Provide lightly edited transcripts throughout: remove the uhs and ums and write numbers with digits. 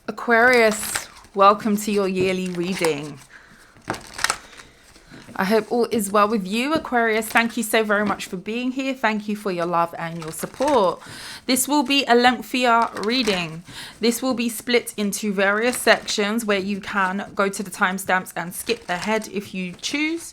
Aquarius, welcome to your yearly reading. I hope all is well with you, Aquarius. Thank you so very much for being here. Thank you for your love and your support. This will be a lengthier reading. This will be split into various sections where you can go to the timestamps and skip ahead if you choose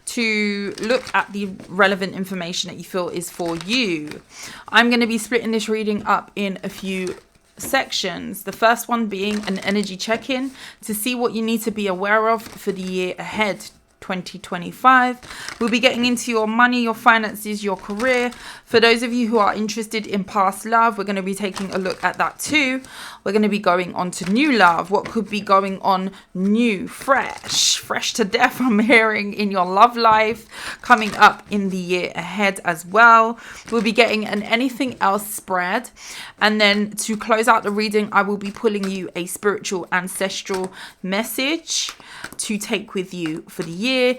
to look at the relevant information that you feel is for you. I'm going to be splitting this reading up in a few sections. The first one being an energy check-in to see what you need to be aware of for the year ahead, 2025. We'll be getting into your money, your finances, your career. For those of you who are interested in past love, we're going to be taking a look at that too. We're going to be going on to new love. What could be going on new, fresh to death, I'm hearing, in your love life coming up in the year ahead as well. We'll be getting an anything else spread. And then to close out the reading, I will be pulling you a spiritual ancestral message to take with you for the year.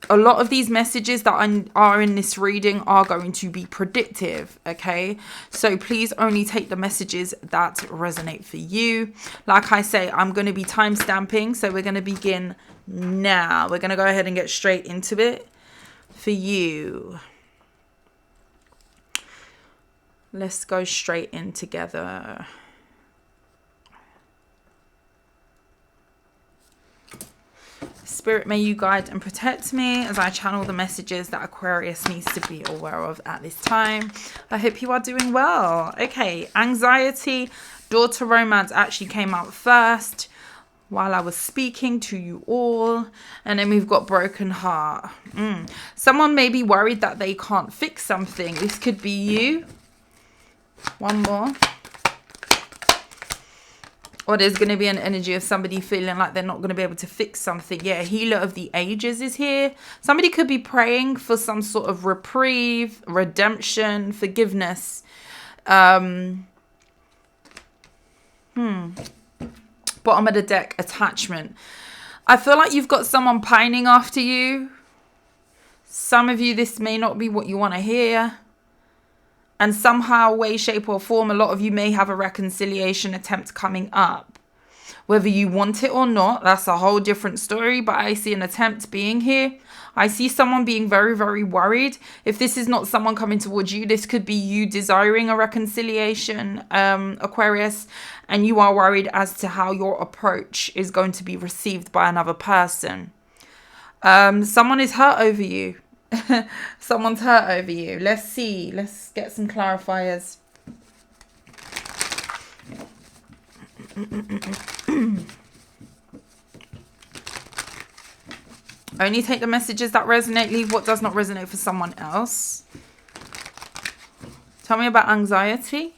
A lot of these messages that are in this reading are going to be predictive, okay? So please only take the messages that resonate for you. Like I say, I'm going to be time stamping, so we're going to begin now. We're going to go ahead and get straight into it for you. Let's go straight in together. Spirit, may you guide and protect me as I channel the messages that Aquarius needs to be aware of at this time. I hope you are doing well. Okay, anxiety, daughter romance actually came out first while I was speaking to you all. And then we've got broken heart. Someone may be worried that they can't fix something. This could be you. One more. Or there's going to be an energy of somebody feeling like they're not going to be able to fix something. Yeah, healer of the ages is here. Somebody could be praying for some sort of reprieve, redemption, forgiveness. Bottom of the deck, attachment. I feel like you've got someone pining after you. Some of you, this may not be what you want to hear. And somehow, way, shape or form, a lot of you may have a reconciliation attempt coming up. Whether you want it or not, that's a whole different story. But I see an attempt being here. I see someone being very, very worried. If this is not someone coming towards you, this could be you desiring a reconciliation, Aquarius. And you are worried as to how your approach is going to be received by another person. Someone is hurt over you. Someone's hurt over you. Let's see. Let's get some clarifiers. Only take the messages that resonate. Leave what does not resonate for someone else. Tell me about anxiety.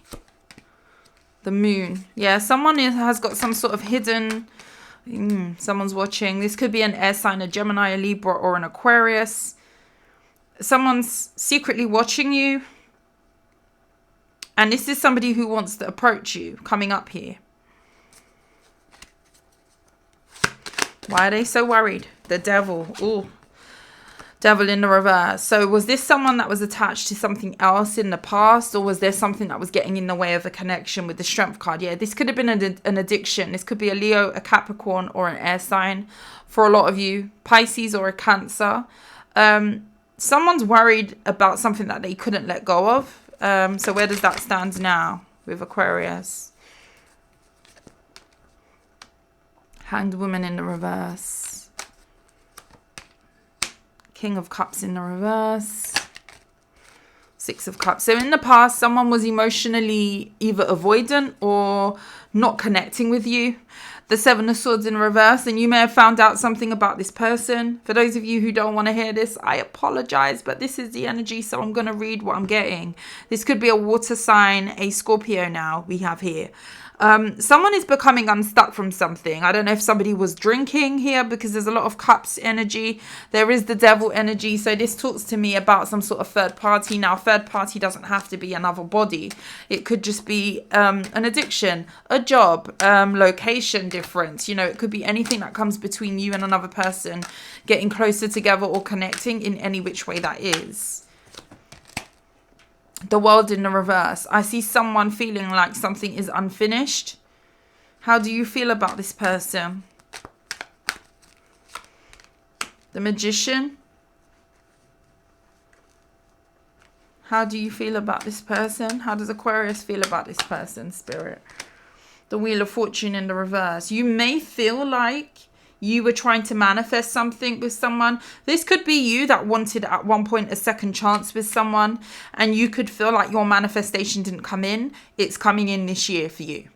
The moon. Yeah, someone has got some sort of hidden... someone's watching. This could be an air sign, a Gemini, a Libra, or an Aquarius. Someone's secretly watching you. And this is somebody who wants to approach you coming up here. Why are they so worried? The devil. Ooh. Devil in the reverse. So was this someone that was attached to something else in the past? Or was there something that was getting in the way of a connection with the Strength card? Yeah, this could have been an addiction. This could be a Leo, a Capricorn, or an air sign for a lot of you. Pisces or a Cancer. Someone's worried about something that they couldn't let go of. So where does that stand now with Aquarius? Hanged Woman in the reverse. King of Cups in the reverse. Six of Cups. So in the past, someone was emotionally either avoidant or not connecting with you. The Seven of Swords in reverse, and you may have found out something about this person. For those of you who don't want to hear this, I apologize, but this is the energy, so I'm going to read what I'm getting. This could be a water sign, a Scorpio now we have here. Someone is becoming unstuck from something. I don't know if somebody was drinking here because there's a lot of cups energy. There is the devil energy. So this talks to me about some sort of third party. Now, third party doesn't have to be another body. It could just be an addiction, a job, location difference. You know, it could be anything that comes between you and another person getting closer together or connecting in any which way that is. The World in the reverse. I see someone feeling like something is unfinished. How do you feel about this person? The Magician. How do you feel about this person? How does Aquarius feel about this person, Spirit? The Wheel of Fortune in the reverse. You may feel like you were trying to manifest something with someone. This could be you that wanted at one point a second chance with someone, and you could feel like your manifestation didn't come in. It's coming in this year for you.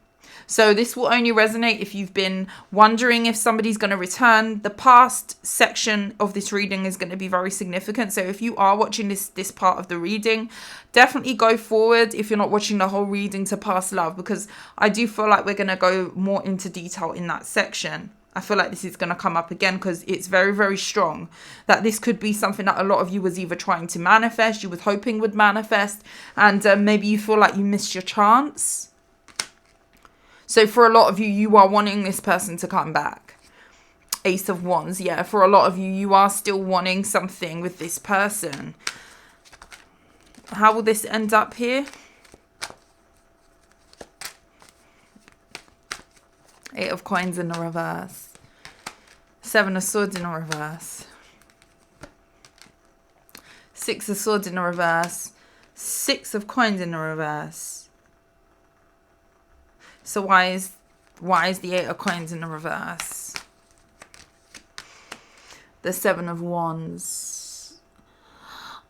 So this will only resonate if you've been wondering if somebody's going to return. The past section of this reading is going to be very significant. So if you are watching this part of the reading, definitely go forward if you're not watching the whole reading to past love, because I do feel like we're going to go more into detail in that section. I feel like this is going to come up again because it's very, very strong that this could be something that a lot of you was either trying to manifest, you was hoping would manifest, and maybe you feel like you missed your chance. So for a lot of you, you are wanting this person to come back. Ace of Wands. Yeah, for a lot of you, you are still wanting something with this person. How will this end up here? Eight of Coins in the reverse. Seven of Swords in the reverse. Six of Swords in the reverse. Six of Coins in the reverse. So why is the Eight of Coins in the reverse? The Seven of Wands.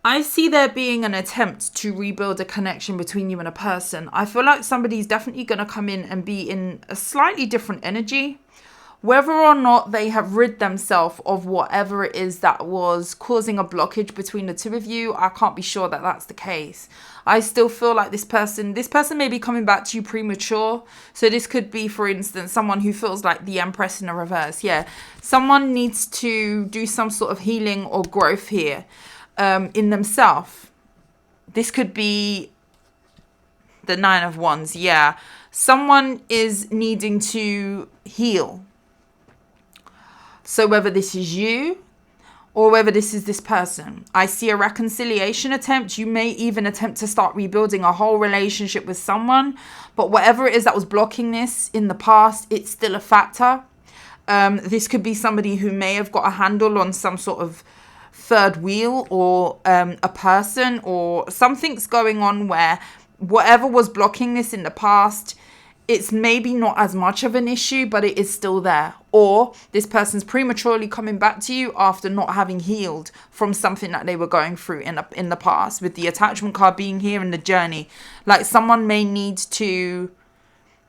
I see there being an attempt to rebuild a connection between you and a person. I feel like somebody's definitely going to come in and be in a slightly different energy. Whether or not they have rid themselves of whatever it is that was causing a blockage between the two of you, I can't be sure that that's the case. I still feel like this person may be coming back to you premature. So this could be, for instance, someone who feels like the Empress in the reverse. Yeah, someone needs to do some sort of healing or growth here in themselves. This could be the Nine of Wands. Yeah, someone is needing to heal. So whether this is you or whether this is this person, I see a reconciliation attempt. You may even attempt to start rebuilding a whole relationship with someone. But whatever it is that was blocking this in the past, it's still a factor. This could be somebody who may have got a handle on some sort of third wheel or a person, or something's going on where whatever was blocking this in the past, it's maybe not as much of an issue, but it is still there. Or this person's prematurely coming back to you after not having healed from something that they were going through in the past, with the Attachment card being here in the Journey. Like someone may need to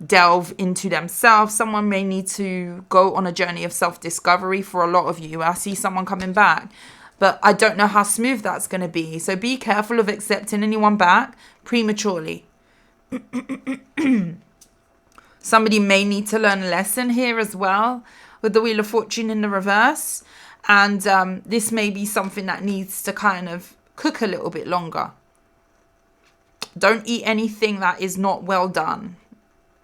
delve into themselves. Someone may need to go on a journey of self-discovery. For a lot of you, I see someone coming back, but I don't know how smooth that's going to be. So be careful of accepting anyone back prematurely. Somebody may need to learn a lesson here as well with the Wheel of Fortune in the reverse. And this may be something that needs to kind of cook a little bit longer. Don't eat anything that is not well done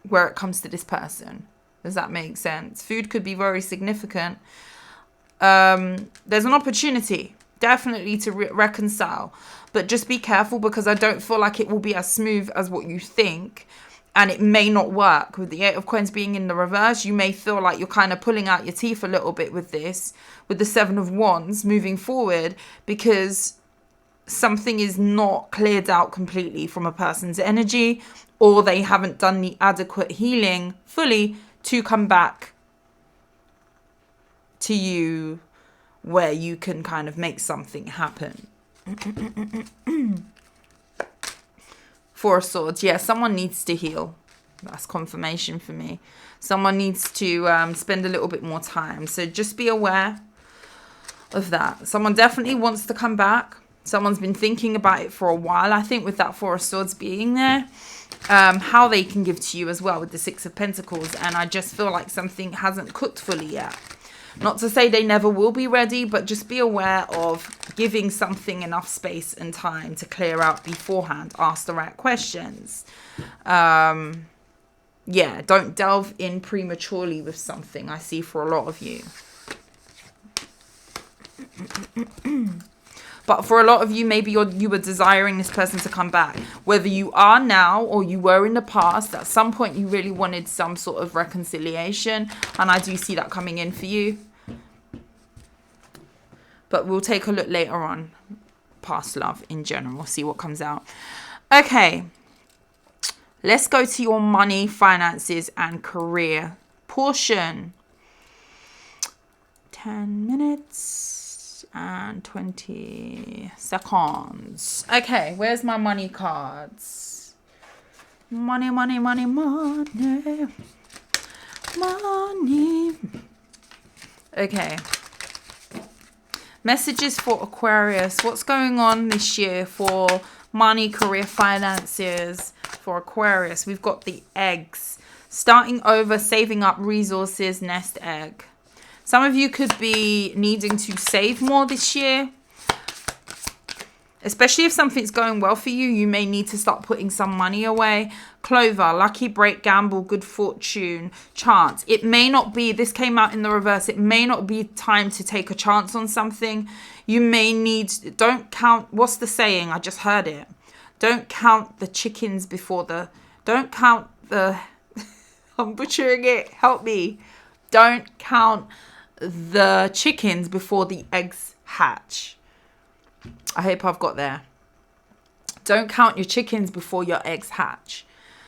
where it comes to this person. Does that make sense? Food could be very significant. There's an opportunity definitely to reconcile. But just be careful, because I don't feel like it will be as smooth as what you think. And it may not work. With the Eight of Coins being in the reverse, you may feel like you're kind of pulling out your teeth a little bit with this, with the Seven of Wands moving forward, because something is not cleared out completely from a person's energy, or they haven't done the adequate healing fully to come back to you where you can kind of make something happen. Four of Swords. Yeah, someone needs to heal. That's confirmation for me. Someone needs to spend a little bit more time. So just be aware of that. Someone definitely wants to come back. Someone's been thinking about it for a while. I think with that Four of Swords being there, how they can give to you as well with the Six of Pentacles. And I just feel like something hasn't cooked fully yet. Not to say they never will be ready, but just be aware of giving something enough space and time to clear out beforehand. Ask the right questions. Yeah, don't delve in prematurely with something, I see for a lot of you. But for a lot of you, maybe you were desiring this person to come back. Whether you are now or you were in the past, at some point you really wanted some sort of reconciliation. And I do see that coming in for you. But we'll take a look later on. Past love in general. See what comes out. Okay. Let's go to your money, finances, and career portion. 10 minutes and 20 seconds. Okay, where's my money cards? Money, money, money, money. Money. Okay. Messages for Aquarius. What's going on this year for money, career, finances for Aquarius? We've got the eggs. Starting over, saving up resources, nest egg. Some of you could be needing to save more this year. Especially if something's going well for you, you may need to start putting some money away. Clover, lucky break, gamble, good fortune, chance. It may not be, this came out in the reverse, it may not be time to take a chance on something. You may need, don't count, what's the saying? I just heard it. Don't count the chickens before the, don't count the, I'm butchering it, help me. Don't count the chickens before the eggs hatch. I hope I've got there. Don't count your chickens before your eggs hatch.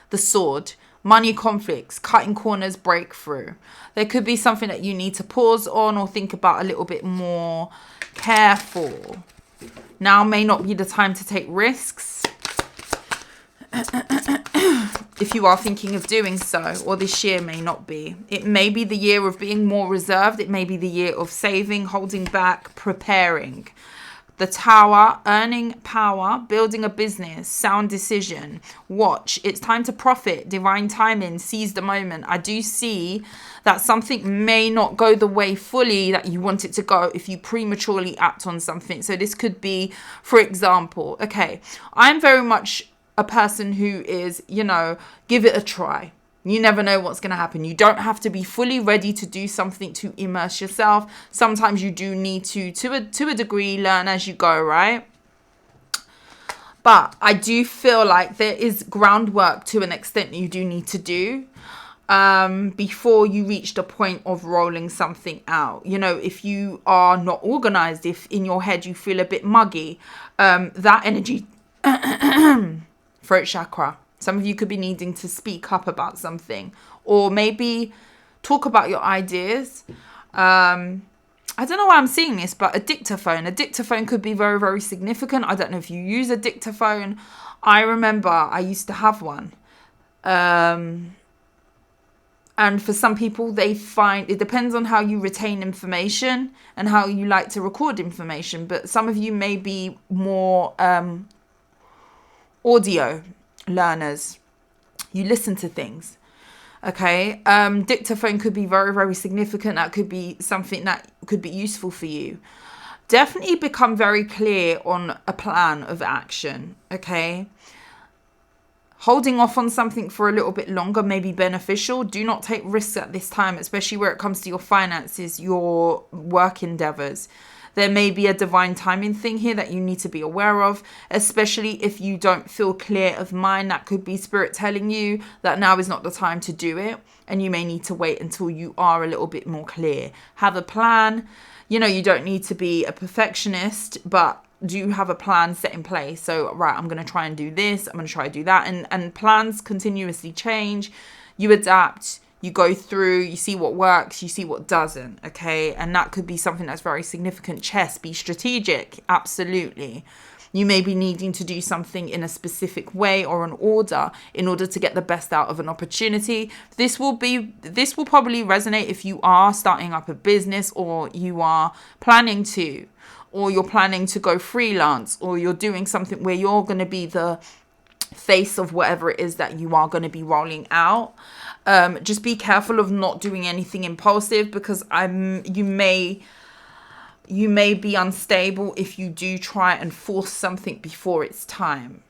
The sword, money conflicts, cutting corners, breakthrough. There could be something that you need to pause on or think about a little bit more careful. Now may not be the time to take risks. If you are thinking of doing so, or this year may not be. It may be the year of being more reserved. It may be the year of saving, holding back, preparing. The Tower, earning power, building a business, sound decision, watch. It's time to profit, divine timing, seize the moment. I do see that something may not go the way fully that you want it to go if you prematurely act on something. So this could be, for example, okay, I'm very much a person who is, you know, give it a try. You never know what's going to happen. You don't have to be fully ready to do something to immerse yourself. Sometimes you do need to a degree, learn as you go, right? But I do feel like there is groundwork to an extent you do need to do before you reach the point of rolling something out. You know, if you are not organized, if in your head you feel a bit muggy, that energy, throat chakra. Some of you could be needing to speak up about something or maybe talk about your ideas. I don't know why I'm seeing this, but a dictaphone. A dictaphone could be very, very significant. I don't know if you use a dictaphone. I remember I used to have one. And for some people, they find it depends on how you retain information and how you like to record information. But some of you may be more audio learners. You listen to things. Okay. Dictaphone could be very, very significant. That could be something that could be useful for you. Definitely become very clear on a plan of action. Okay. Holding off on something for a little bit longer may be beneficial. Do not take risks at this time, especially where it comes to your finances, your work endeavors. There may be a divine timing thing here that you need to be aware of, especially if you don't feel clear of mind. That could be spirit telling you that now is not the time to do it. And you may need to wait until you are a little bit more clear. Have a plan. You know, you don't need to be a perfectionist, but do have a plan set in place. So, right, I'm going to try and do this. I'm going to try to do that. And plans continuously change. You adapt. You go through, you see what works, you see what doesn't, okay? And that could be something that's very significant. Chess, be strategic, absolutely. You may be needing to do something in a specific way or an order in order to get the best out of an opportunity. This will probably resonate if you are starting up a business or you are planning to, or you're planning to go freelance, or you're doing something where you're going to be the face of whatever it is that you are going to be rolling out. Just be careful of not doing anything impulsive, because you may be unstable if you do try and force something before it's time.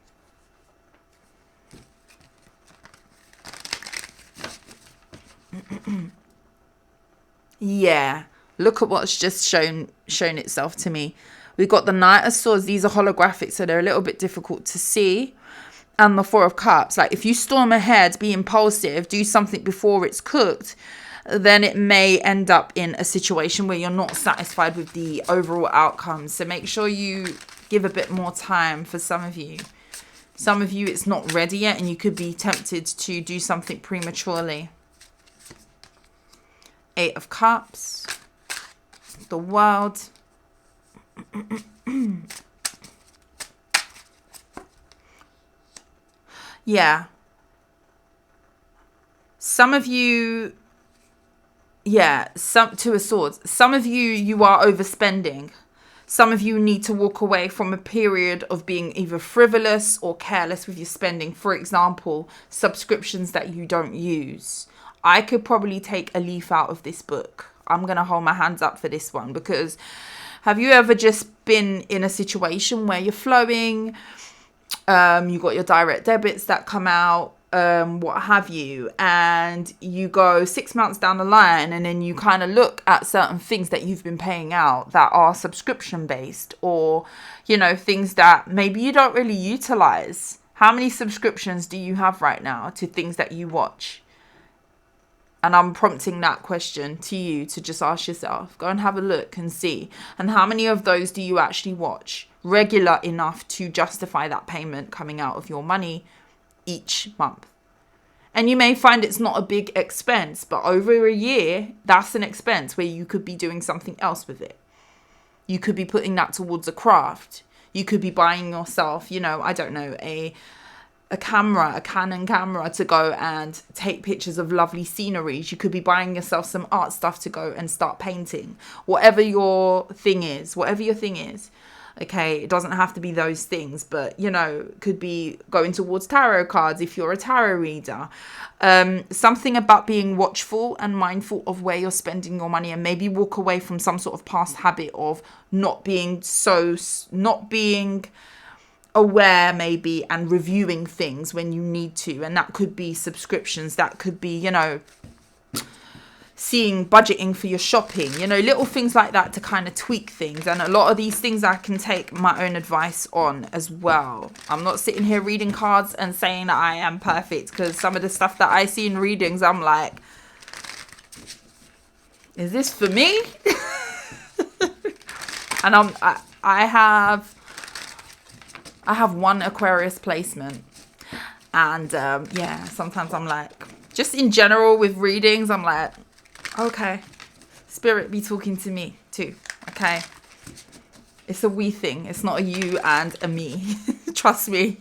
Yeah, look at what's just shown itself to me. We've got the Knight of Swords. These are holographic, so they're a little bit difficult to see. And the Four of Cups. Like, if you storm ahead, be impulsive, do something before it's cooked, then it may end up in a situation where you're not satisfied with the overall outcome. So make sure you give a bit more time for some of you. Some of you, it's not ready yet, and you could be tempted to do something prematurely. Eight of Cups. The World. Yeah. Some of you, yeah, Two of Swords. Some of you, you are overspending. Some of you need to walk away from a period of being either frivolous or careless with your spending. For example, subscriptions that you don't use. I could probably take a leaf out of this book. I'm going to hold my hands up for this one, because have you ever just been in a situation where you're flowing, you got your direct debits that come out, what have you, and you go 6 months down the line, and then you kind of look at certain things that you've been paying out that are subscription based, or, you know, things that maybe you don't really utilize. How many subscriptions do you have right now to things that you watch? And I'm prompting that question to you to just ask yourself. Go and have a look and see. And how many of those do you actually watch regular enough to justify that payment coming out of your money each month? And you may find it's not a big expense, but over a year, that's an expense where you could be doing something else with it. You could be putting that towards a craft. You could be buying yourself, you know, I don't know, a camera, a Canon camera to go and take pictures of lovely sceneries. You could be buying yourself some art stuff to go and start painting. Whatever your thing is, okay, it doesn't have to be those things, but, you know, could be going towards tarot cards if you're a tarot reader. Something about being watchful and mindful of where you're spending your money, and maybe walk away from some sort of past habit of not being aware maybe, and reviewing things when you need to. And that could be subscriptions, that could be, you know, budgeting for your shopping, you know, little things like that to kind of tweak things. And a lot of these things I can take my own advice on as well. I'm not sitting here reading cards and saying that I am perfect, because some of the stuff that I see in readings, I'm like, is this for me? And I have one Aquarius placement, and yeah, sometimes I'm like, just in general with readings, I'm like, okay, spirit be talking to me too, okay? It's a we thing. It's not a you and a me. Trust me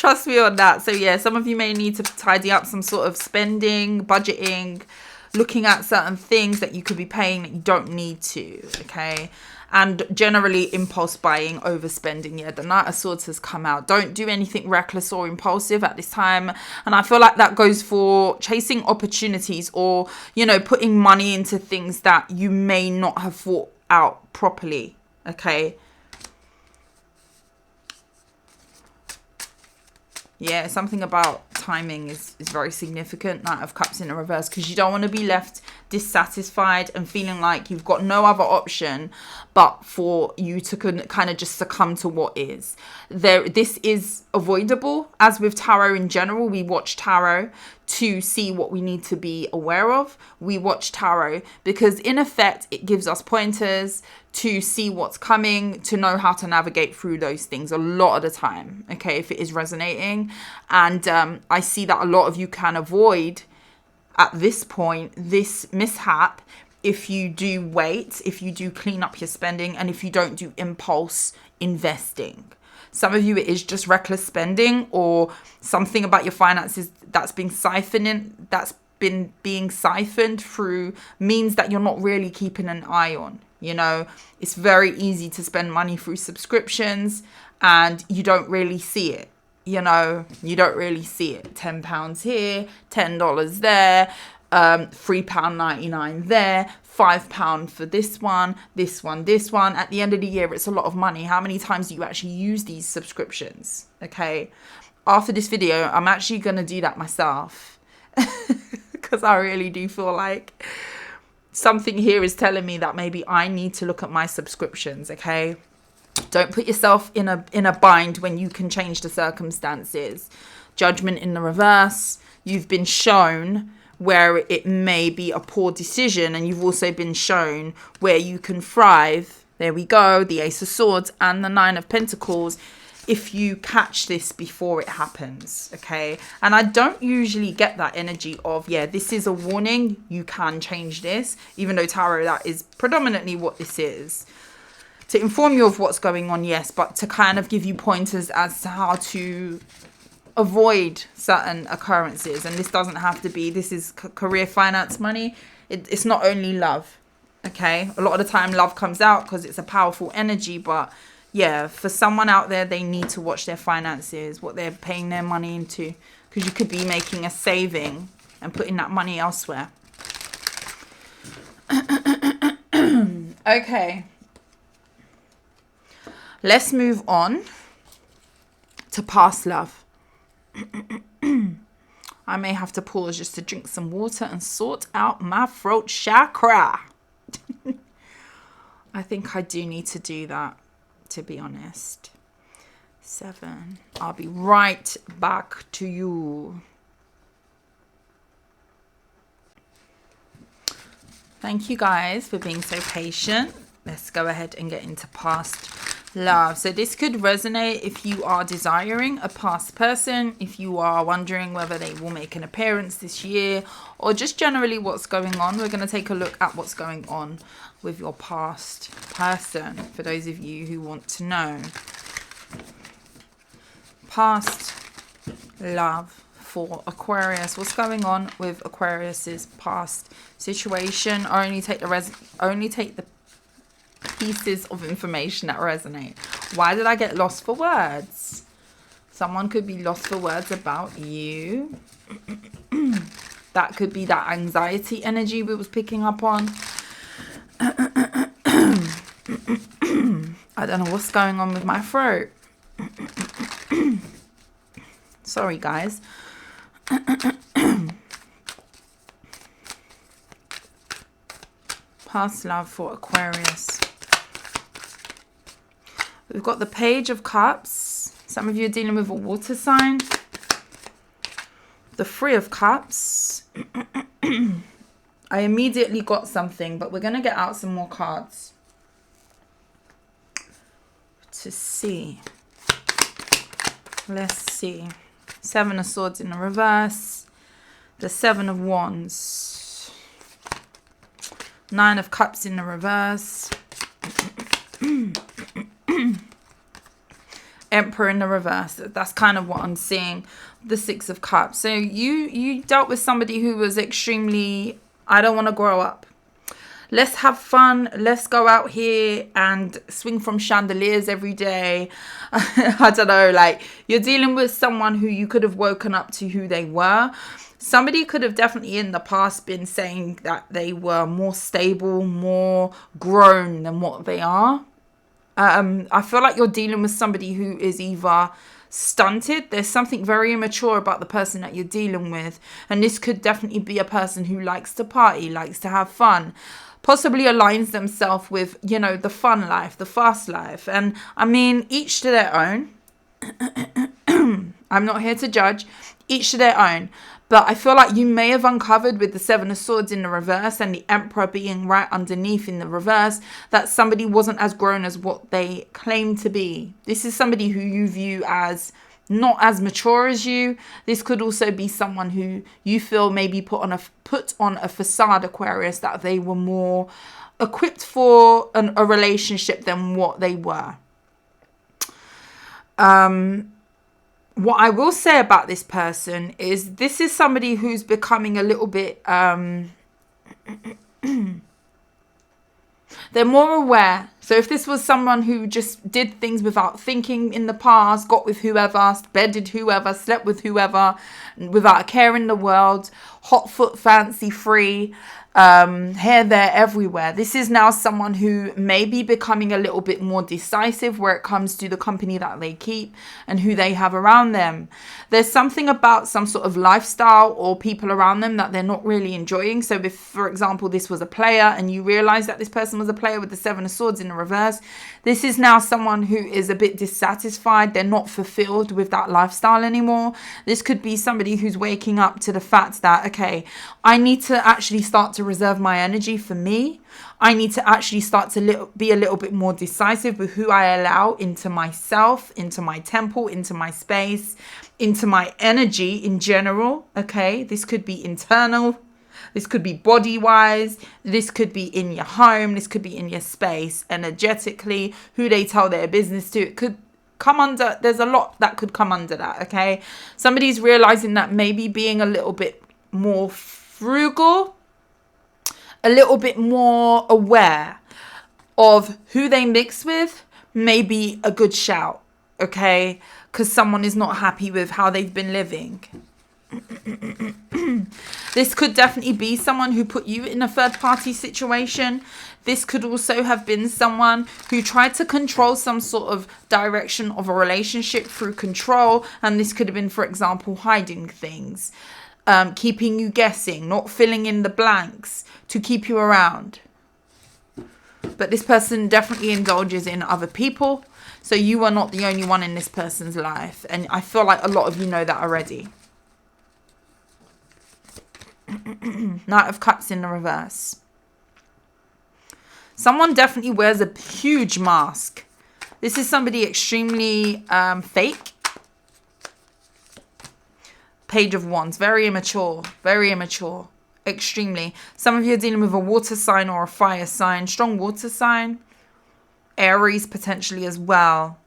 on that. So yeah, some of you may need to tidy up some sort of spending, budgeting, looking at certain things that you could be paying that you don't need to, okay? And generally impulse buying, overspending. Yeah, the Knight of Swords has come out. Don't do anything reckless or impulsive at this time. And I feel like that goes for chasing opportunities, or, you know, putting money into things that you may not have thought out properly. Okay. Yeah, something about timing is very significant. Knight of Cups in the reverse, because you don't want to be left dissatisfied and feeling like you've got no other option but for you to kind of just succumb to what is. This is avoidable. As with tarot in general, we watch tarot to see what we need to be aware of. We watch tarot because in effect it gives us pointers to see what's coming, to know how to navigate through those things a lot of the time, okay, if it is resonating. And I see that a lot of you can avoid at this point this mishap if you do wait, if you do clean up your spending, and if you don't do impulse investing. Some of you, it is just reckless spending, or something about your finances that's being siphoned through means that you're not really keeping an eye on. You know, it's very easy to spend money through subscriptions and you don't really see it. You know, you don't really see it. £10 here, $10 there, £3.99 there, £5 for this one. At the end of the year, it's a lot of money. How many times do you actually use these subscriptions? Okay. After this video, I'm actually going to do that myself because I really do feel like something here is telling me that maybe I need to look at my subscriptions. Okay. Don't put yourself in a bind when you can change the circumstances. Judgment in the reverse. You've been shown where it may be a poor decision, and you've also been shown where you can thrive. There we go, the Ace of Swords and the Nine of Pentacles, if you catch this before it happens, okay? And I don't usually get that energy of, yeah, this is a warning, you can change this, even though tarot, that is predominantly what this is. To inform you of what's going on, yes, but to kind of give you pointers as to how to avoid certain occurrences. And this doesn't have to be, this is career, finance, money. It's not only love, okay? A lot of the time love comes out because it's a powerful energy, but yeah, for someone out there, they need to watch their finances, what they're paying their money into, because you could be making a saving and putting that money elsewhere. Okay, let's move on to past love. I may have to pause just to drink some water and sort out my throat chakra. I think I do need to do that, to be honest. 7. I'll be right back to you. Thank you guys for being so patient. Let's go ahead and get into past love. So this could resonate if you are desiring a past person, if you are wondering whether they will make an appearance this year, or just generally what's going on. We're going to take a look at what's going on with your past person, for those of you who want to know. Past love for Aquarius. What's going on with Aquarius's past situation? Only take the pieces of information that resonate. Why did I get lost for words? Someone could be lost for words about you. That could be that anxiety energy we was picking up on. I don't know what's going on with my throat. Sorry, guys. Past love for Aquarius. We've got the Page of Cups. Some of you are dealing with a water sign. The Three of Cups. I immediately got something, but we're going to get out some more cards to see. Let's see. 7 of Swords in the reverse. The 7 of Wands. 9 of Cups in the reverse. Emperor in the reverse. That's kind of what I'm seeing. The 6 of Cups. So you dealt with somebody who was extremely, I don't want to grow up. Let's have fun. Let's go out here and swing from chandeliers every day. I don't know, like, you're dealing with someone who you could have woken up to who they were. Somebody could have definitely in the past been saying that they were more stable, more grown than what they are. I feel like you're dealing with somebody who is either stunted. There's something very immature about the person that you're dealing with. And this could definitely be a person who likes to party, likes to have fun. Possibly aligns themselves with, you know, the fun life, the fast life. And I mean, each to their own. I'm not here to judge. Each to their own. But I feel like you may have uncovered with the 7 of Swords in the reverse and the Emperor being right underneath in the reverse that somebody wasn't as grown as what they claim to be. This is somebody who you view as not as mature as you. This could also be someone who you feel maybe put on a facade, Aquarius, that they were more equipped for a relationship than what they were. What I will say about this person is this is somebody who's becoming a little bit, they're more aware. So if this was someone who just did things without thinking in the past, got with whoever, bedded whoever, slept with whoever, without a care in the world, hot foot, fancy free, here, there, everywhere. This is now someone who may be becoming a little bit more decisive where it comes to the company that they keep and who they have around them. There's something about some sort of lifestyle or people around them that they're not really enjoying. So if, for example, this was a player and you realize that this person was a player with the Seven of Swords in the reverse, this is now someone who is a bit dissatisfied. They're not fulfilled with that lifestyle anymore. This could be somebody who's waking up to the fact that, okay, I need to actually start to reserve my energy for me. I need to actually start to be a little bit more decisive with who I allow into myself, into my temple, into my space, into my energy in general. Okay, this could be internal. This could be body-wise. This could be in your home. This could be in your space, energetically, who they tell their business to. It could come under, there's a lot that could come under that, okay? Somebody's realizing that maybe being a little bit more frugal, a little bit more aware of who they mix with may be a good shout, okay? Because someone is not happy with how they've been living. This could definitely be someone who put you in a third party situation. This could also have been someone who tried to control some sort of direction of a relationship through control. And this could have been, for example, hiding things, keeping you guessing, not filling in the blanks to keep you around. But this person definitely indulges in other people. So you are not the only one in this person's life. And I feel like a lot of you know that already. Knight of Cups in the reverse. Someone definitely wears a huge mask. This is somebody extremely fake. Page of Wands. Very immature. Very immature. Extremely. Some of you are dealing with a water sign or a fire sign. Strong water sign. Aries potentially as well.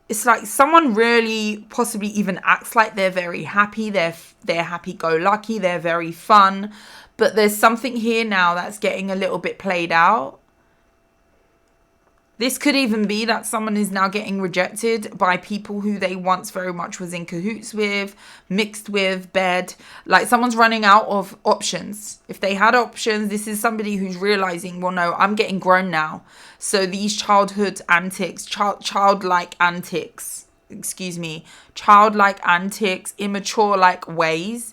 It's like someone really possibly even acts like they're very happy. They're happy-go-lucky. They're very fun. But there's something here now that's getting a little bit played out. This could even be that someone is now getting rejected by people who they once very much was in cahoots with, mixed with, bed. Like someone's running out of options. If they had options, this is somebody who's realizing, well, no, I'm getting grown now. So these childhood antics, childlike antics, childlike antics, immature-like ways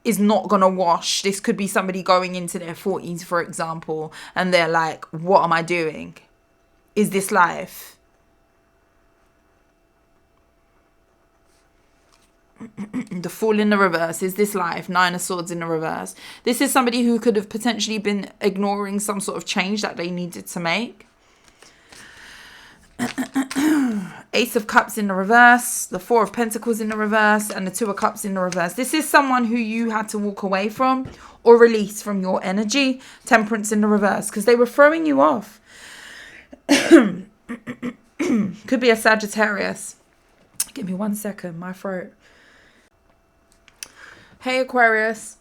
is not going to wash. This could be somebody going into their 40s, for example, and they're like, what am I doing? Is this life? The Fool in the reverse. Is this life? Nine of Swords in the reverse. This is somebody who could have potentially been ignoring some sort of change that they needed to make. Ace of Cups in the reverse. The Four of Pentacles in the reverse. And the Two of Cups in the reverse. This is someone who you had to walk away from or release from your energy. Temperance in the reverse. Because they were throwing you off. Could be a Sagittarius. Give me 1 second, my throat. Hey Aquarius,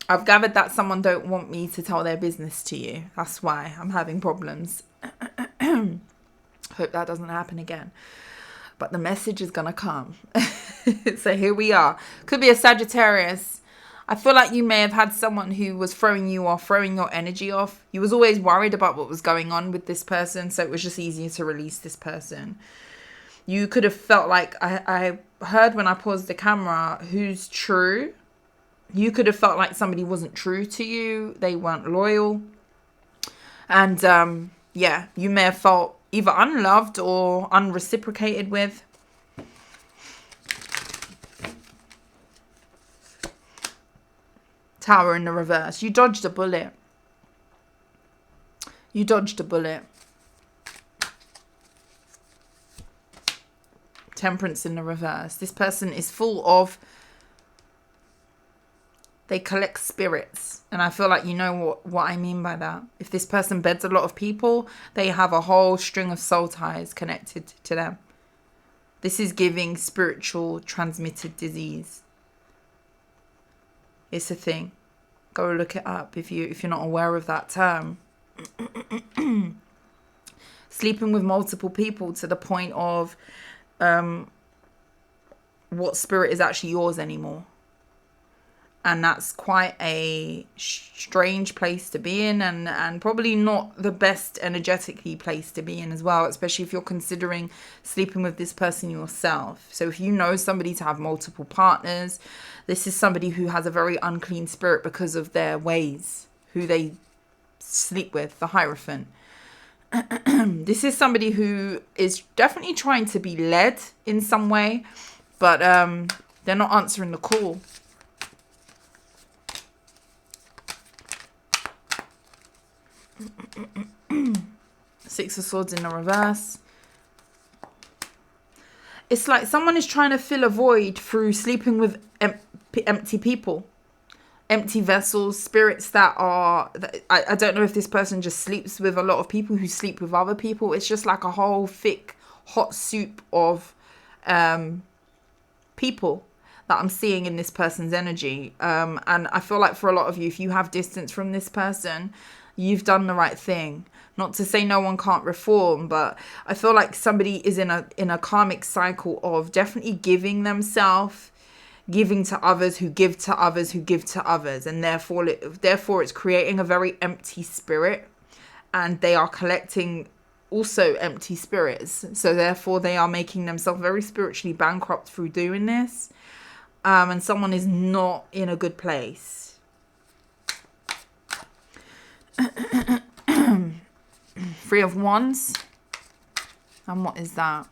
I've gathered that someone don't want me to tell their business to you. That's why I'm having problems. Hope that doesn't happen again. But the message is gonna come. So here we are. Could be a Sagittarius. I feel like you may have had someone who was throwing you off, throwing your energy off. You was always worried about what was going on with this person, so it was just easier to release this person. You could have felt like, I heard when I paused the camera, who's true. You could have felt like somebody wasn't true to you. They weren't loyal. And yeah, you may have felt either unloved or unreciprocated with. Tower in the reverse. You dodged a bullet. You dodged a bullet. Temperance in the reverse. This person is full of, they collect spirits. And I feel like you know what I mean by that. If this person beds a lot of people, they have a whole string of soul ties connected to them. This is giving spiritual transmitted disease. It's a thing. Go look it up if you're not aware of that term. Sleeping with multiple people to the point of what spirit is actually yours anymore. And that's quite a strange place to be in, and probably not the best energetically place to be in as well, especially if you're considering sleeping with this person yourself. So if you know somebody to have multiple partners, this is somebody who has a very unclean spirit because of their ways, who they sleep with, the Hierophant. This is somebody who is definitely trying to be led in some way, but they're not answering the call. Six of Swords in the reverse. It's like someone is trying to fill a void through sleeping with empty people, empty vessels, spirits that are... I don't know if this person just sleeps with a lot of people who sleep with other people. It's just like a whole thick, hot soup of people that I'm seeing in this person's energy. And I feel like for a lot of you, if you have distance from this person, you've done the right thing. Not to say no one can't reform, but I feel like somebody is in a karmic cycle of definitely giving themselves, giving to others who give to others who give to others, and therefore it's creating a very empty spirit, and they are collecting also empty spirits. So therefore they are making themselves very spiritually bankrupt through doing this, and someone is not in a good place. Three of Wands. And what is that?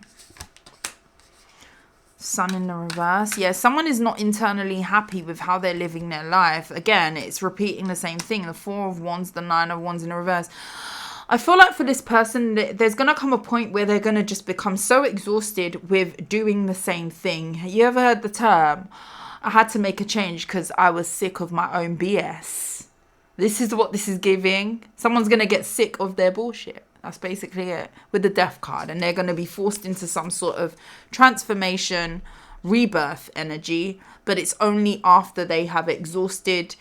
Sun in the reverse. Yeah, someone is not internally happy with how they're living their life. Again, it's repeating the same thing. The Four of Wands, the Nine of Wands in the reverse. I feel like for this person, there's going to come a point where they're going to just become so exhausted with doing the same thing. You ever heard the term, I had to make a change because I was sick of my own BS? This is what this is giving. Someone's going to get sick of their bullshit. That's basically it, with the Death card. And they're going to be forced into some sort of transformation, rebirth energy. But it's only after they have exhausted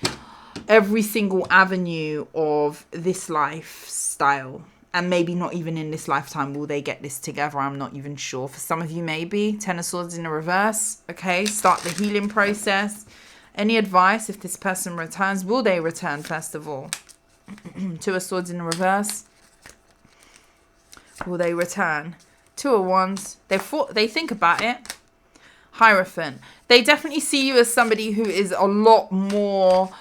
every single avenue of this lifestyle. And maybe not even in this lifetime will they get this together. I'm not even sure. For some of you, maybe. Ten of Swords in the reverse. Okay, start the healing process. Any advice if this person returns? Will they return, first of all? Two of Swords in the reverse. Will they return? Two of Wands. They think about it. Hierophant. They definitely see you as somebody who is a lot more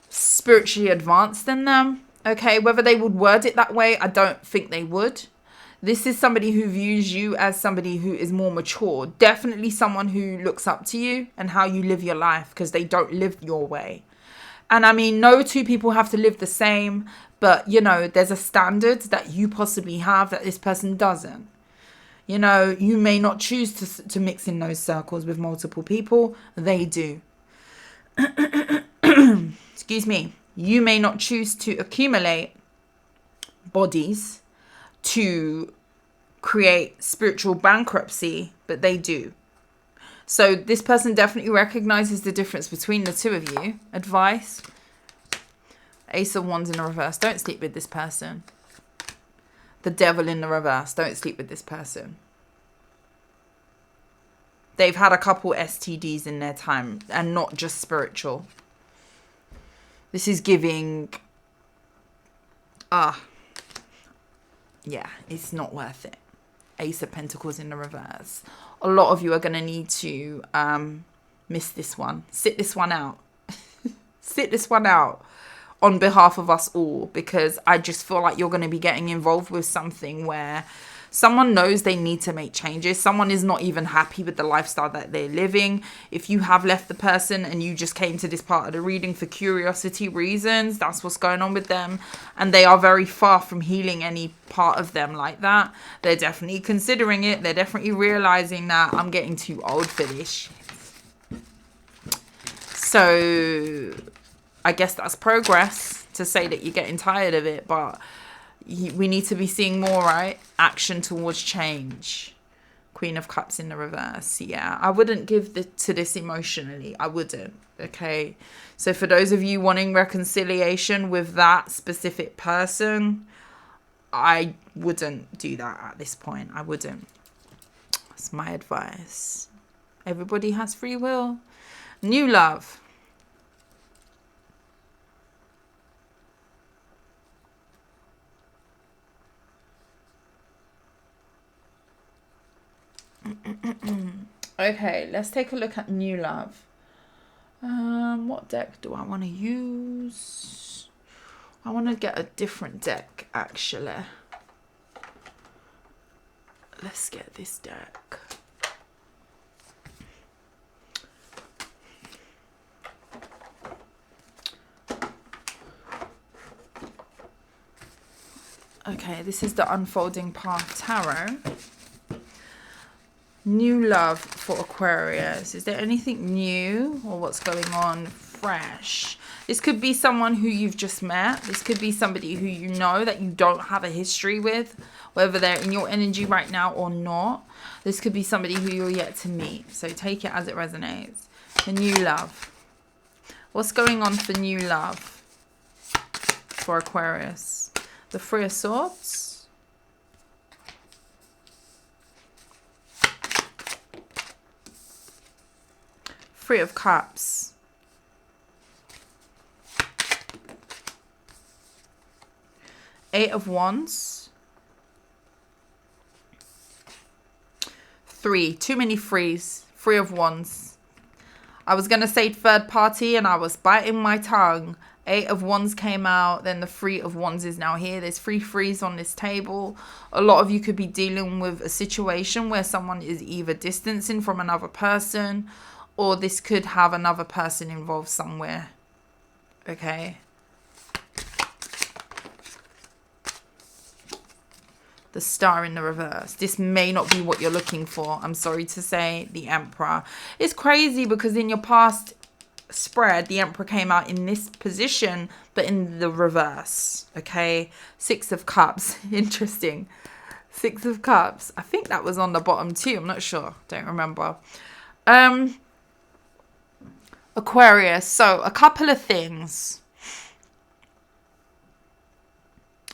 spiritually advanced than them. Okay, whether they would word it that way, I don't think they would. This is somebody who views you as somebody who is more mature. Definitely someone who looks up to you and how you live your life, because they don't live your way. And I mean, no two people have to live the same, but, you know, there's a standard that you possibly have that this person doesn't. You know, you may not choose to mix in those circles with multiple people. They do. Excuse me. You may not choose to accumulate bodies to create spiritual bankruptcy, but they do. So this person definitely recognizes the difference between the two of you. Advice. Ace of Wands in the reverse. Don't sleep with this person. The Devil in the reverse. Don't sleep with this person. They've had a couple STDs in their time, and not just spiritual. This is giving... yeah, it's not worth it. Ace of Pentacles in the reverse. A lot of you are going to need to miss this one. Sit this one out. Sit this one out on behalf of us all, because I just feel like you're going to be getting involved with something where someone knows they need to make changes. Someone is not even happy with the lifestyle that they're living. If you have left the person and you just came to this part of the reading for curiosity reasons, that's what's going on with them. And they are very far from healing any part of them like that. They're definitely considering it. They're definitely realizing that I'm getting too old for this shit. So I guess that's progress to say that you're getting tired of it, but we need to be seeing more, right? Action towards change. Queen of Cups in the reverse. Yeah, I wouldn't give to this emotionally. I wouldn't. Okay. So for those of you wanting reconciliation with that specific person, I wouldn't do that at this point. I wouldn't. That's my advice. Everybody has free will. New love. Okay, let's take a look at new love. What deck do I want to use? I want to get a different deck, actually. Let's get this deck. Okay, this is the Unfolding Path Tarot. New love for Aquarius. Is there anything new or what's going on fresh? This could be someone who you've just met. This could be somebody who you know that you don't have a history with, whether they're in your energy right now or not. This could be somebody who you're yet to meet. So take it as it resonates. The new love. What's going on for new love for Aquarius? The Three of Swords. Three of Cups. Eight of Wands. Too many threes. Three of Wands. I was going to say third party and I was biting my tongue. Eight of Wands came out. Then the Three of Wands is now here. There's three threes on this table. A lot of you could be dealing with a situation where someone is either distancing from another person, or this could have another person involved somewhere. Okay. The Star in the reverse. This may not be what you're looking for. I'm sorry to say. The Emperor. It's crazy because in your past spread, the Emperor came out in this position, but in the reverse. Okay. Six of Cups. Interesting. Six of Cups. I think that was on the bottom too. I'm not sure. Don't remember. Aquarius. So a couple of things.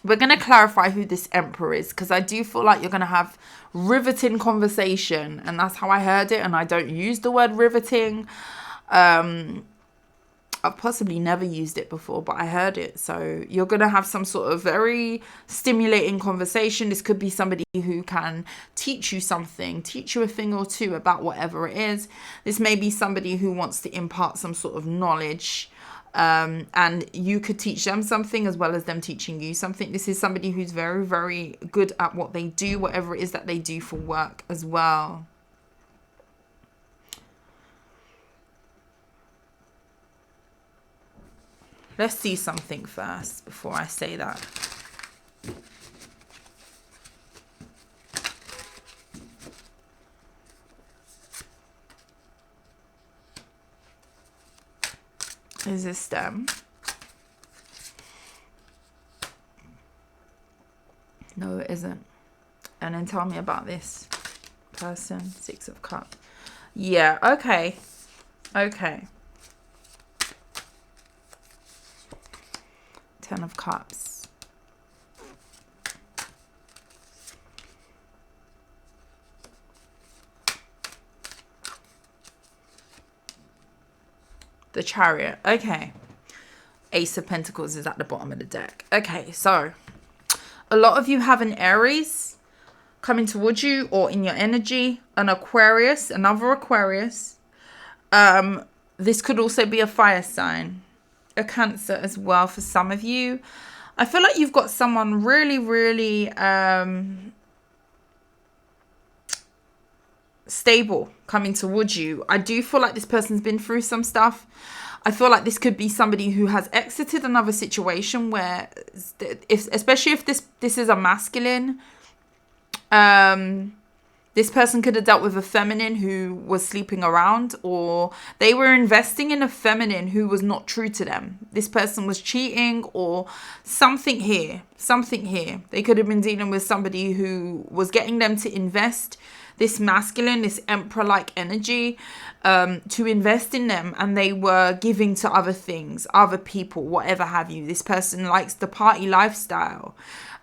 We're going to clarify who this Emperor is, because I do feel like you're going to have riveting conversation, and that's how I heard it. And I don't use the word riveting. I've possibly never used it before, but I heard it. So you're going to have some sort of very stimulating conversation. This could be somebody who can teach you something, teach you a thing or two about whatever it is. This may be somebody who wants to impart some sort of knowledge, and you could teach them something as well as them teaching you something. This is somebody who's very, very good at what they do, whatever it is that they do for work as well. Let's see something first before I say that. Is this them? No, it isn't. And then tell me about this person. Six of Cups. Yeah, okay. Okay. Ten of Cups. The Chariot. Okay. Ace of Pentacles is at the bottom of the deck. Okay, so a lot of you have an Aries coming towards you or in your energy. An Aquarius, another Aquarius. This could also be a fire sign. A Cancer as well for some of you. I feel like you've got someone really, really stable coming towards you. I do feel like this person's been through some stuff. I feel like this could be somebody who has exited another situation where, especially if this is a masculine, this person could have dealt with a feminine who was sleeping around, or they were investing in a feminine who was not true to them. This person was cheating or something here, something here. They could have been dealing with somebody who was getting them to invest this masculine, this emperor-like energy, to invest in them, and they were giving to other things, other people, whatever have you. This person likes the party lifestyle.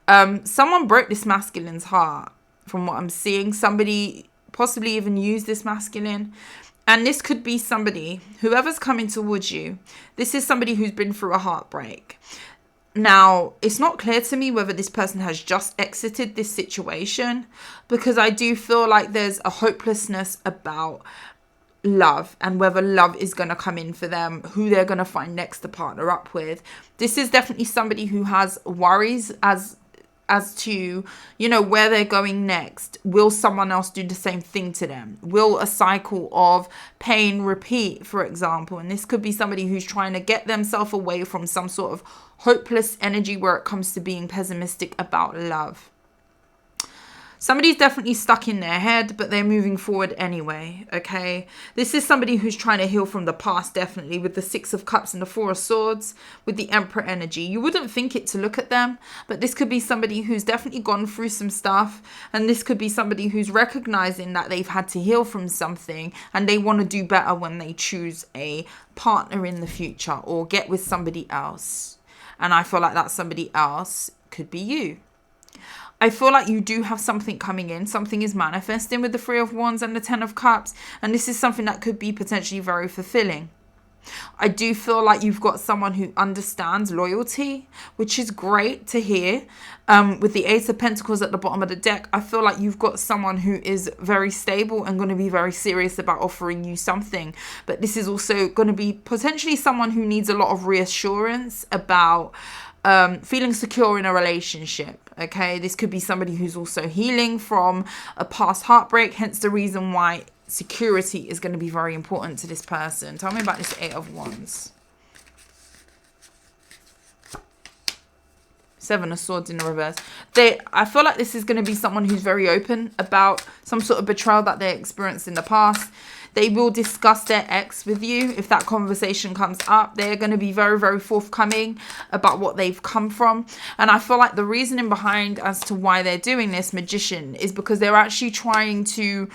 Someone broke this masculine's heart. From what I'm seeing, somebody possibly even used this masculine. And this could be somebody, whoever's coming towards you, this is somebody who's been through a heartbreak. Now, it's not clear to me whether this person has just exited this situation, because I do feel like there's a hopelessness about love and whether love is going to come in for them, who they're going to find next to partner up with. This is definitely somebody who has worries as to, you know, where they're going next. Will someone else do the same thing to them? Will a cycle of pain repeat, for example? And this could be somebody who's trying to get themselves away from some sort of hopeless energy where it comes to being pessimistic about love. Somebody's definitely stuck in their head, but they're moving forward anyway, okay? This is somebody who's trying to heal from the past, definitely, with the Six of Cups and the Four of Swords, with the Emperor energy. You wouldn't think it to look at them, but this could be somebody who's definitely gone through some stuff, and this could be somebody who's recognizing that they've had to heal from something, and they want to do better when they choose a partner in the future or get with somebody else. And I feel like that somebody else could be you. I feel like you do have something coming in. Something is manifesting with the Three of Wands and the Ten of Cups. And this is something that could be potentially very fulfilling. I do feel like you've got someone who understands loyalty, which is great to hear. With the Ace of Pentacles at the bottom of the deck, I feel like you've got someone who is very stable and going to be very serious about offering you something. But this is also going to be potentially someone who needs a lot of reassurance about feeling secure in a relationship. Okay, this could be somebody who's also healing from a past heartbreak, hence the reason why security is going to be very important to this person. Tell me about this Eight of Wands. Seven of Swords in the reverse. I feel like this is going to be someone who's very open about some sort of betrayal that they experienced in the past. They will discuss their ex with you if that conversation comes up. They're going to be very, very forthcoming about what they've come from. And I feel like the reasoning behind as to why they're doing this, Magician, is because they're actually trying to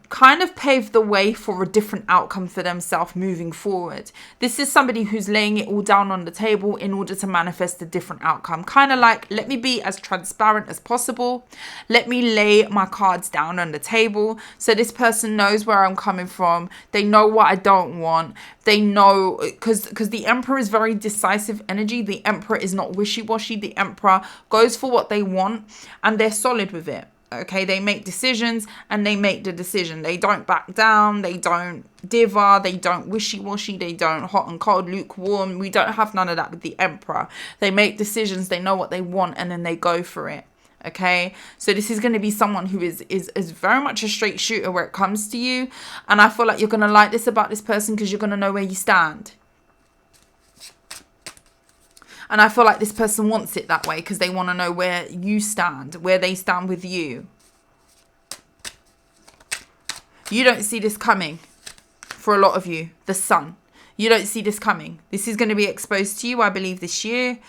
kind of pave the way for a different outcome for themselves moving forward. This is somebody who's laying it all down on the table in order to manifest a different outcome. Kind of like, let me be as transparent as possible. Let me lay my cards down on the table so this person knows where I'm coming from. They know what I don't want. They know, because the Emperor is very decisive energy. The Emperor is not wishy-washy. The Emperor goes for what they want and they're solid with it. Okay, they make decisions and they make the decision. They don't back down. They don't diva. They don't wishy-washy. They don't hot and cold, lukewarm. We don't have none of that with the Emperor. They make decisions. They know what they want and then they go for it. Okay, so this is going to be someone who is very much a straight shooter where it comes to you. And I feel like you're going to like this about this person because you're going to know where you stand. And I feel like this person wants it that way because they want to know where you stand, where they stand with you. You don't see this coming for a lot of you, the Sun. You don't see this coming. This is going to be exposed to you, I believe, this year.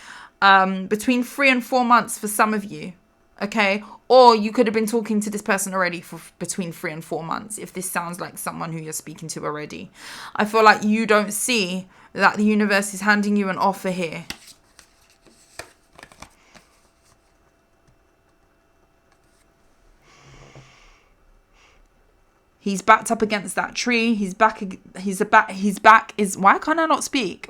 Between 3 and 4 months for some of you. Okay? Or you could have been talking to this person already for between 3 and 4 months. If this sounds like someone who you're speaking to already. I feel like you don't see that the universe is handing you an offer here. He's backed up against that tree. His back is, why can't I not speak?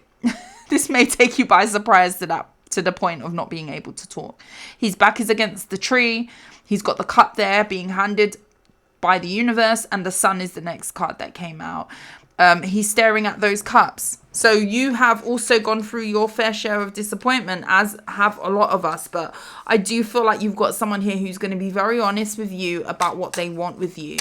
This may take you by surprise to the point of not being able to talk. His back is against the tree. He's got the cup there being handed by the universe, and the Sun is the next card that came out. He's staring at those cups. So you have also gone through your fair share of disappointment, as have a lot of us. But I do feel like you've got someone here who's going to be very honest with you about what they want with you.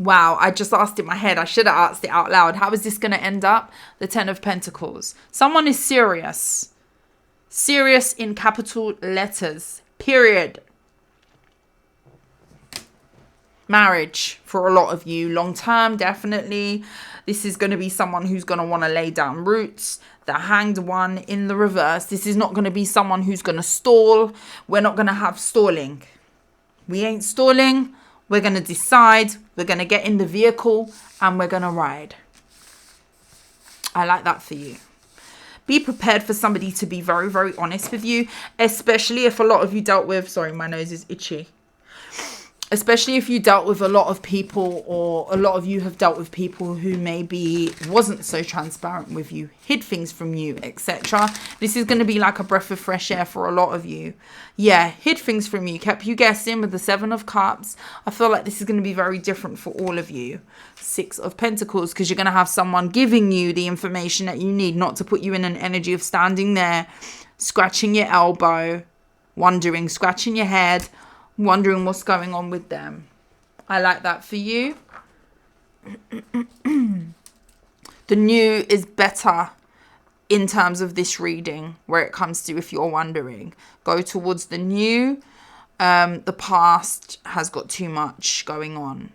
Wow, I just asked in my head. I should have asked it out loud. How is this going to end up? The Ten of Pentacles. Someone is serious. Serious in capital letters. Period. Marriage for a lot of you. Long term, definitely. This is going to be someone who's going to want to lay down roots. The Hanged One in the reverse. This is not going to be someone who's going to stall. We're not going to have stalling. We ain't stalling. We're going to decide, we're going to get in the vehicle and we're going to ride. I like that for you. Be prepared for somebody to be very, very honest with you, especially if a lot of you dealt with, sorry, my nose is itchy. especially if you dealt with a lot of people, or a lot of you have dealt with people who maybe wasn't so transparent with you, hid things from you, etc. This is going to be like a breath of fresh air for a lot of you. Yeah, hid things from you, kept you guessing with the 7 of Cups. I feel like this is going to be very different for all of you. 6 of Pentacles, because you're going to have someone giving you the information that you need, not to put you in an energy of standing there, scratching your elbow, wondering, scratching your head, wondering what's going on with them. I like that for you. The new is better in terms of this reading, where it comes to, if you're wondering, go towards the new. The past has got too much going on,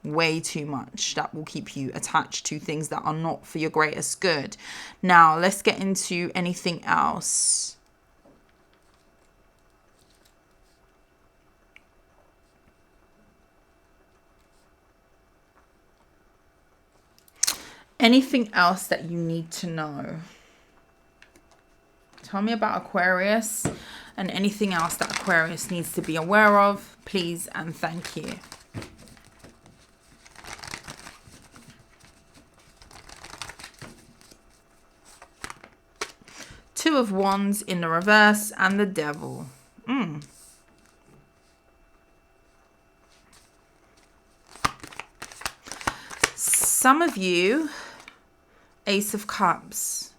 way too much, that will keep you attached to things that are not for your greatest good. Now let's get into anything else. Anything else that you need to know? Tell me about Aquarius, and anything else that Aquarius needs to be aware of, please and thank you. Two of Wands in the reverse and the Devil. Some of you, Ace of Cups,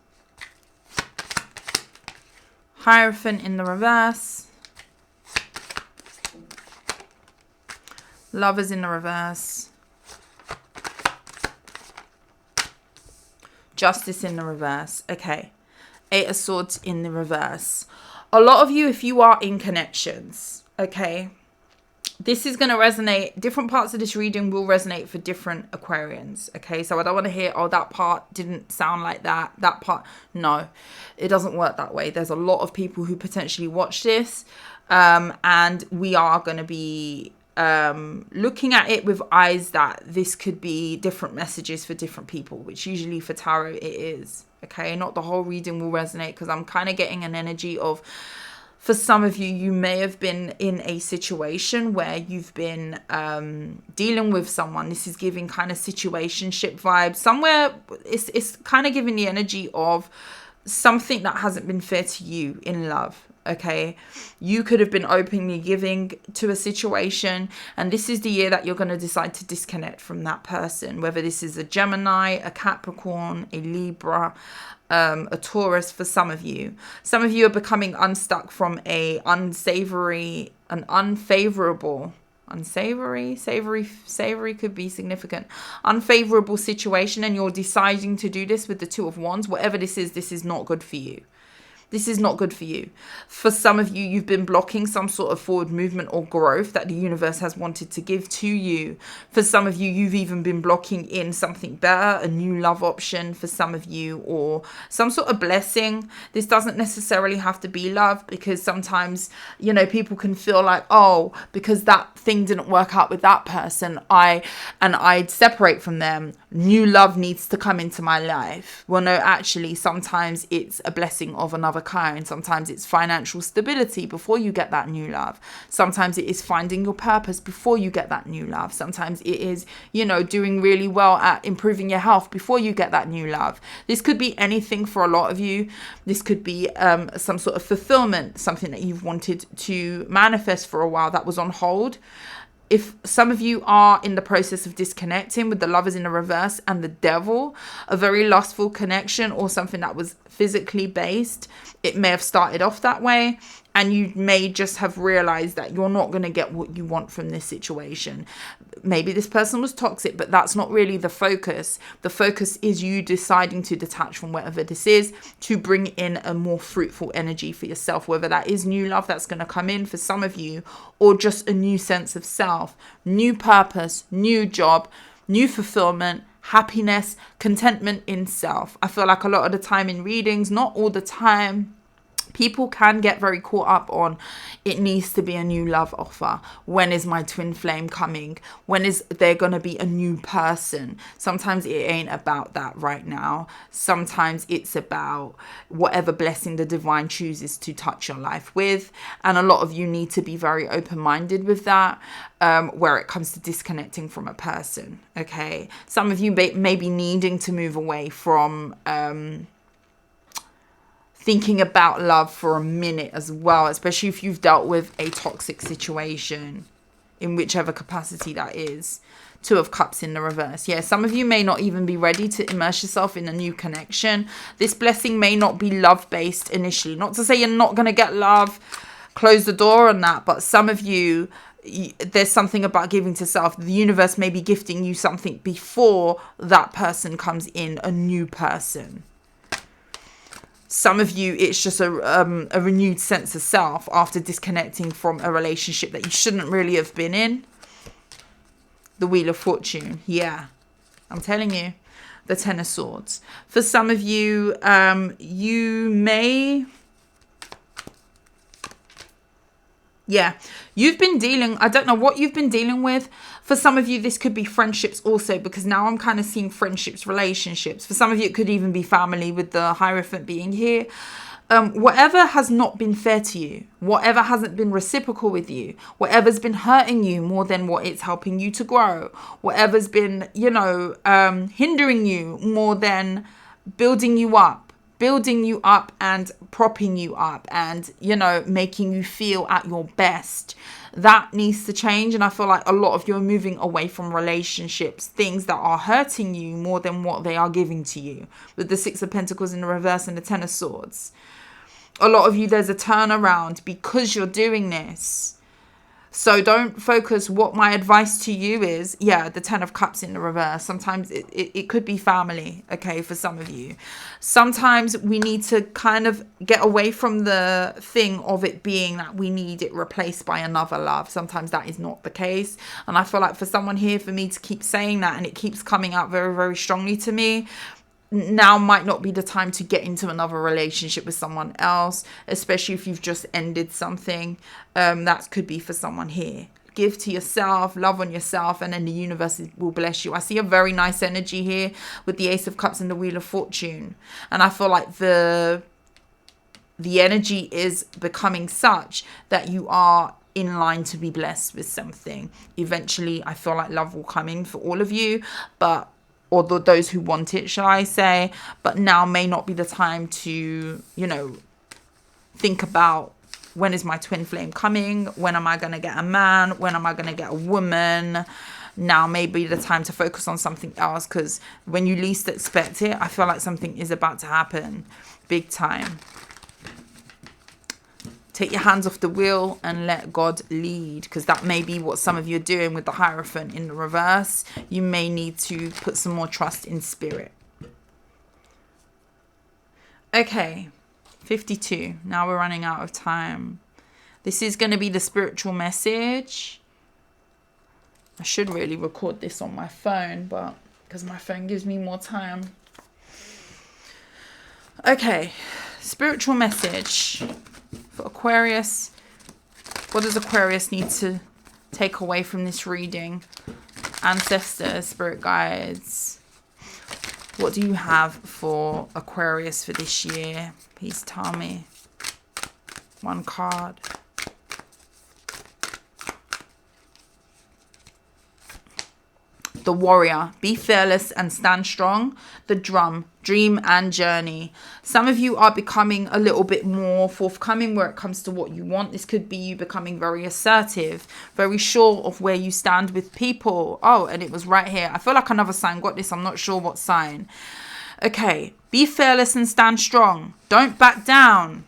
Hierophant in the reverse, Lovers in the reverse, Justice in the reverse. Okay, 8 of Swords in the reverse. A lot of you, if you are in connections, okay, this is going to resonate. Different parts of this reading will resonate for different Aquarians. Okay, so I don't want to hear, oh, that part didn't sound like that. That part, no, it doesn't work that way. There's a lot of people who potentially watch this, and we are going to be looking at it with eyes that this could be different messages for different people, which usually for tarot it is. Okay, not the whole reading will resonate, because I'm kind of getting an energy of, for some of you, you may have been in a situation where you've been dealing with someone. This is giving kind of situationship vibes. Somewhere it's kind of giving the energy of something that hasn't been fair to you in love. Okay, you could have been openly giving to a situation, and this is the year that you're going to decide to disconnect from that person, whether this is a Gemini, a Capricorn, a Libra, a Taurus. For some of you are becoming unstuck from a savory could be significant, unfavorable situation, and you're deciding to do this with the 2 of Wands. Whatever this is not good for you. This is not good for you. For some of you, you've been blocking some sort of forward movement or growth that the universe has wanted to give to you. For some of you, you've even been blocking in something better, a new love option for some of you, or some sort of blessing. This doesn't necessarily have to be love, because sometimes, you know, people can feel like, oh, because that thing didn't work out with that person, I'd separate from them. New love needs to come into my life. Well, no, actually, sometimes it's a blessing of another kind. Sometimes it's financial stability before you get that new love. Sometimes it is finding your purpose before you get that new love. Sometimes it is, you know, doing really well at improving your health before you get that new love. This could be anything for a lot of you. This could be some sort of fulfillment, something that you've wanted to manifest for a while that was on hold. If some of you are in the process of disconnecting with the Lovers in the reverse and the Devil, a very lustful connection or something that was physically based, it may have started off that way, and you may just have realized that you're not going to get what you want from this situation. Maybe this person was toxic, but that's not really the focus. The focus is you deciding to detach from whatever this is to bring in a more fruitful energy for yourself, whether that is new love that's going to come in for some of you, or just a new sense of self, new purpose, new job, new fulfillment, happiness, contentment in self. I feel like a lot of the time in readings, not all the time, People can get very caught up on, it needs to be a new love offer. When is my twin flame coming? When is there going to be a new person? Sometimes it ain't about that right now. Sometimes it's about whatever blessing the divine chooses to touch your life with. And a lot of you need to be very open-minded with that, where it comes to disconnecting from a person. Okay. Some of you may be needing to move away from, thinking about love for a minute as well, especially if you've dealt with a toxic situation in whichever capacity that is. Two of Cups in the reverse. Yeah, some of you may not even be ready to immerse yourself in a new connection. This blessing may not be love-based initially. Not to say you're not going to get love, close the door on that, but some of you, there's something about giving to self. The universe may be gifting you something before that person comes in, a new person. Some of you, it's just a renewed sense of self after disconnecting from a relationship that you shouldn't really have been in. The Wheel of Fortune. Yeah, I'm telling you. The Ten of Swords. For some of you, you may... Yeah, you've been dealing... I don't know what you've been dealing with. For some of you, this could be friendships also, because now I'm kind of seeing friendships, relationships. For some of you, it could even be family with the Hierophant being here. Whatever has not been fair to you, whatever hasn't been reciprocal with you, whatever's been hurting you more than what it's helping you to grow, whatever's been, hindering you more than building you up and propping you up and, making you feel at your best. That needs to change. And I feel like a lot of you are moving away from relationships, things that are hurting you more than what they are giving to you. With the Six of Pentacles in the reverse and the Ten of Swords. A lot of you, there's a turnaround because you're doing this. So don't focus. What my advice to you is, yeah, the Ten of Cups in the reverse. Sometimes it could be family, okay, for some of you. Sometimes we need to kind of get away from the thing of it being that we need it replaced by another love. Sometimes that is not the case. And I feel like for someone here, for me to keep saying that, and it keeps coming out very, very strongly to me, now might not be the time to get into another relationship with someone else, especially if you've just ended something. That could be for someone here. Give to yourself, love on yourself, and then the universe will bless you. I see a very nice energy here with the Ace of Cups and the Wheel of Fortune. And I feel like the energy is becoming such that you are in line to be blessed with something. Eventually, I feel like love will come in for all of you, or those who want it, shall I say. But now may not be the time to, think about, when is my twin flame coming? When am I going to get a man? When am I going to get a woman? Now may be the time to focus on something else, because when you least expect it, I feel like something is about to happen. Big time. Take your hands off the wheel and let God lead, because that may be what some of you are doing with the Hierophant in the reverse. You may need to put some more trust in spirit. Okay, 52. Now we're running out of time. This is going to be the spiritual message. I should really record this on my phone, but because my phone gives me more time. Okay, spiritual message for Aquarius. What does Aquarius need to take away from this reading? Ancestors, spirit guides. What do you have for Aquarius for this year? Please tell me. One card. The Warrior. Be fearless and stand strong. The Drum. Dream and journey. Some of you are becoming a little bit more forthcoming where it comes to what you want. This could be you becoming very assertive, very sure of where you stand with people. Oh, and it was right here. I feel like another sign got this. I'm not sure what sign. Okay. Be fearless and stand strong. Don't back down.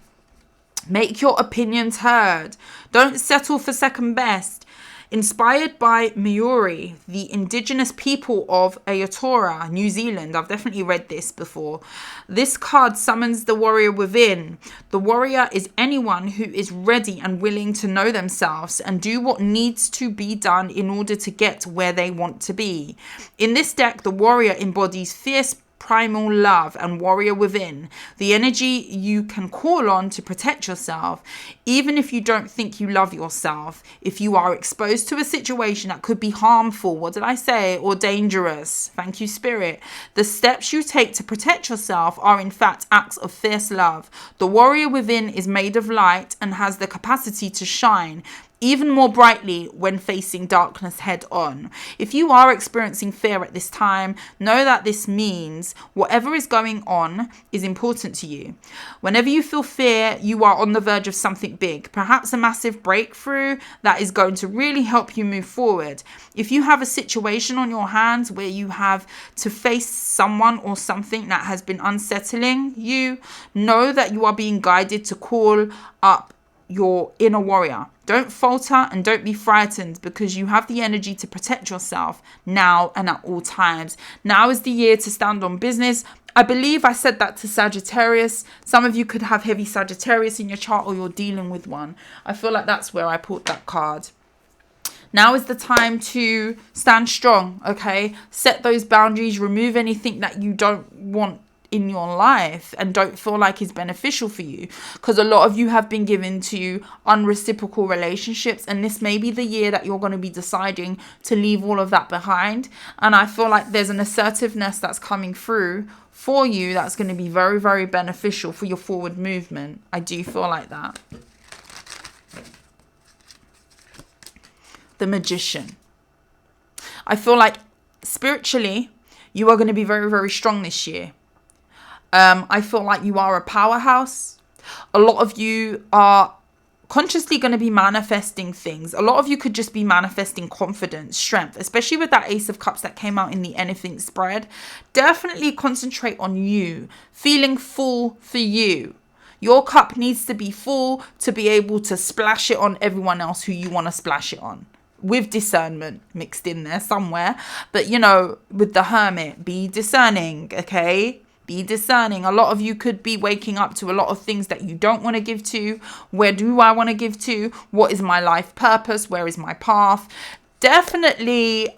Make your opinions heard. Don't settle for second best. Inspired by Maori, the indigenous people of Aotearoa, New Zealand. I've definitely read this before. This card summons the warrior within. The warrior is anyone who is ready and willing to know themselves and do what needs to be done in order to get where they want to be. In this deck, the warrior embodies fierce primal love and warrior within, the energy you can call on to protect yourself, even if you don't think you love yourself. If you are exposed to a situation that could be harmful, what did I say, or dangerous, thank you, Spirit, the steps you take to protect yourself are in fact acts of fierce love. The warrior within is made of light and has the capacity to shine even more brightly when facing darkness head on. If you are experiencing fear at this time, know that this means whatever is going on is important to you. Whenever you feel fear, you are on the verge of something big, perhaps a massive breakthrough that is going to really help you move forward. If you have a situation on your hands where you have to face someone or something that has been unsettling you, know that you are being guided to call up your inner warrior. Don't falter and don't be frightened, because you have the energy to protect yourself now and at all times. Now is the year to stand on business. I believe I said that to Sagittarius. Some of you could have heavy Sagittarius in your chart, or you're dealing with one. I feel like that's where I pulled that card. Now is the time to stand strong, okay? Set those boundaries, remove anything that you don't want in your life and don't feel like is beneficial for you, because a lot of you have been given to unreciprocal relationships, and this may be the year that you're going to be deciding to leave all of that behind. And I feel like there's an assertiveness that's coming through for you that's going to be very, very beneficial for your forward movement. I do feel like that. The Magician. I feel like spiritually you are going to be very, very strong this year. I feel like you are a powerhouse. A lot of you are consciously going to be manifesting things. A lot of you could just be manifesting confidence, strength, especially with that Ace of Cups that came out in the anything spread. Definitely concentrate on you, feeling full for you. Your cup needs to be full to be able to splash it on everyone else who you want to splash it on. With discernment mixed in there somewhere. But, you know, with the Hermit, be discerning, okay? Be discerning. A lot of you could be waking up to a lot of things that you don't want to give to. Where do I want to give to? What is my life purpose? Where is my path? Definitely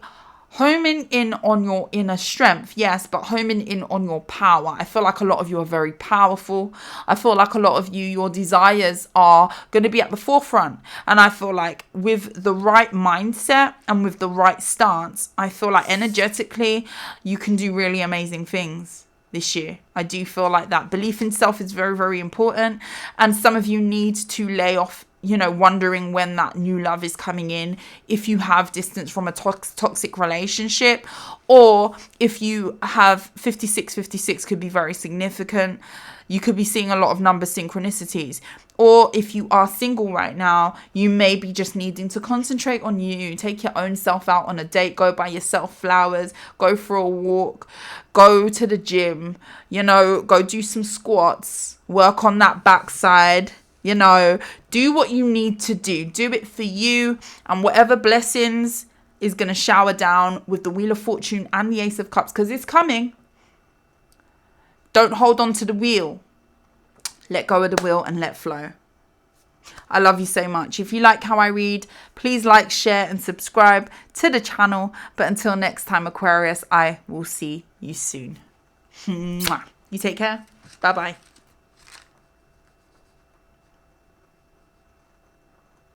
homing in on your inner strength, yes, but homing in on your power. I feel like a lot of you are very powerful. I feel like a lot of you, your desires are going to be at the forefront. And I feel like with the right mindset and with the right stance, I feel like energetically, you can do really amazing things this year. I do feel like that belief in self is very, very important. And some of you need to lay off, you know, wondering when that new love is coming in. If you have distance from a toxic relationship, or if you have 56 could be very significant. You could be seeing a lot of number synchronicities. Or if you are single right now, you may be just needing to concentrate on you. Take your own self out on a date. Go buy yourself flowers. Go for a walk. Go to the gym. You know, go do some squats. Work on that backside. You know, do what you need to do. Do it for you. And whatever blessings is going to shower down with the Wheel of Fortune and the Ace of Cups, because it's coming. Don't hold on to the wheel. Let go of the wheel and let flow. I love you so much. If you like how I read, please like, share and subscribe to the channel. But until next time, Aquarius, I will see you soon. You take care. Bye-bye.